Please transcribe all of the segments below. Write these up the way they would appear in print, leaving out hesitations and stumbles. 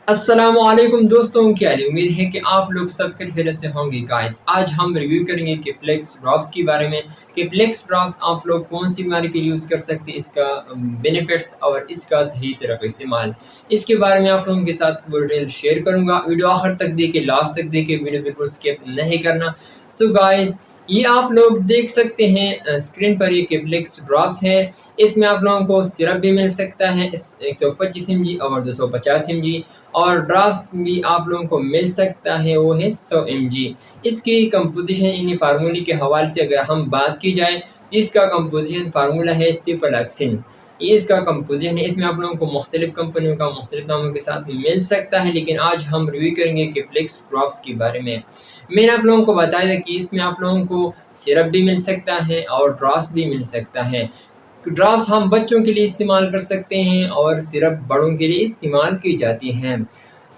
अस्सलामुअलैकुम दोस्तों, क्या हाल है? उम्मीद है कि आप लोग सब खैरियत से होंगे। गाइस, आज हम रिव्यू करेंगे किफ्लेक्स ड्रॉप्स के बारे में। किफ्लेक्स ड्रॉप्स आप लोग कौन सी बीमारी के लिए यूज़ कर सकते हैं, इसका बेनिफिट्स और इसका सही तरह का इस्तेमाल, इसके बारे में आप लोगों के साथ वो डिटेल शेयर करूँगा। वीडियो आखिर तक देखिए, लास्ट तक देखिए, वीडियो बिल्कुल स्किप नहीं करना। सो गाइस, ये आप लोग देख सकते हैं स्क्रीन पर, ये किफ्लेक्स ड्रॉप्स है। इसमें आप लोगों को सिरप भी मिल सकता है 125 mg और 250 mg, और ड्राफ्ट्स भी आप लोगों को मिल सकता है, वो है 100 mg। इसकी कंपोजिशन यानी फार्मूले के हवाले से अगर हम बात की जाए तो इसका कंपोजिशन फार्मूला है सिफलाक्सिन। ये इसका कंपोजिशन है। इसमें आप लोगों को मुख्तलिफ कंपनियों का मुख्तलिफ नामों के साथ मिल सकता है, लेकिन आज हम रिव्यू करेंगे किफ्लेक्स ड्रॉप्स के बारे में। मैंने आप लोगों को बताया था कि इसमें आप लोगों को सिरप भी मिल सकता है और ड्रॉप्स भी मिल सकता है। ड्रॉप्स हम बच्चों के लिए इस्तेमाल कर सकते हैं और सिरप बड़ों के लिए इस्तेमाल की जाती हैं।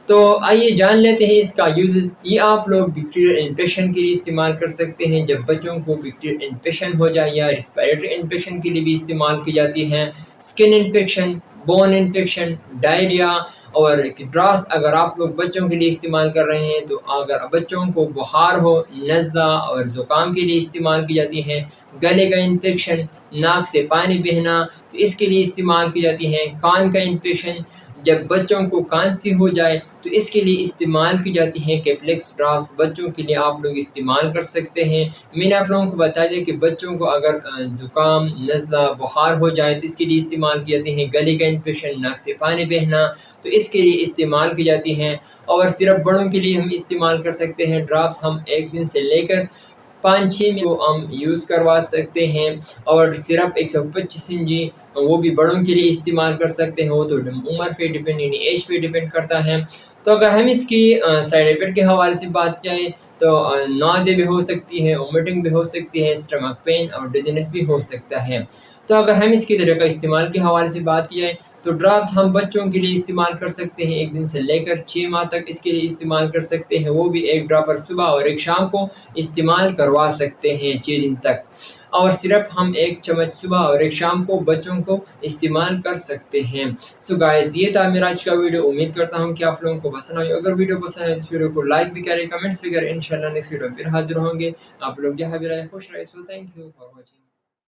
तो आइए जान लेते हैं इसका यूज़। ये आप लोग बैक्टीरियल इन्फेक्शन के लिए इस्तेमाल कर सकते हैं, जब बच्चों को बैक्टीरियल इन्फेक्शन हो जाए, या रिस्पायरेटरी इन्फेक्शन के लिए भी इस्तेमाल की जाती हैं। Skin infection, bone infection, diarrhoea. और ड्रॉप्स अगर आप लोग बच्चों के लिए इस्तेमाल कर रहे हैं तो अगर बच्चों को बुखार हो, नज़ला और ज़ुकाम के लिए इस्तेमाल की जाती है। गले का इन्फेक्शन, नाक से पानी बहना, तो इसके लिए इस्तेमाल की जाती है। कान का इन्फेक्शन, जब बच्चों को खांसी हो जाए तो इसके लिए इस्तेमाल की जाती हैं किफ्लेक्स ड्रॉप्स। बच्चों के लिए आप लोग इस्तेमाल कर सकते हैं। मैंने आप लोगों को बता दिया कि बच्चों को अगर ज़ुकाम, नज़ला, बुखार हो जाए तो इसके लिए इस्तेमाल की जाती हैं। गले का इन्फेक्शन, नाक से पानी बहना, तो इसके लिए इस्तेमाल की जाती हैं। और सिर्फ बड़ों के लिए हम इस्तेमाल कर सकते हैं। ड्रॉप्स हम 1 दिन से लेकर 5-6 में वो हम यूज़ करवा सकते हैं। और सिरप 125 mg, वो भी बड़ों के लिए इस्तेमाल कर सकते हैं। वो तो उम्र पे डिपेंड यानी एज पे डिपेंड करता है। तो अगर हम इसकी साइड इफ़ेक्ट के हवाले से बात करें तो नाज़िया भी हो सकती है, वोमिटिंग भी हो सकती है, स्टमक पेन और डिज़ीनेस भी हो सकता है। तो अगर हम इसकी तरीक़ा इस्तेमाल के हवाले से बात की जाए तो ड्रॉप्स हम बच्चों के लिए इस्तेमाल कर सकते हैं। 1 दिन से लेकर 6 माह तक इसके लिए इस्तेमाल कर सकते हैं। वो भी 1 ड्रॉपर सुबह और 1 शाम को इस्तेमाल करवा सकते हैं 6 दिन तक। और सिर्फ हम 1 चम्मच सुबह और 1 शाम को बच्चों को इस्तेमाल कर सकते हैं। सो गाइस, ये था मेरा आज का वीडियो। उम्मीद करता हूँ कि आप लोगों को पसंद आई। अगर वीडियो पसंद आए तो इस वीडियो को लाइक भी करें, कमेंट्स भी करें। इंशाल्लाह नेक्स्ट वीडियो फिर हाजिर होंगे। आप लोग जहाँ भी रहे खुश रहे। So thank you for watching.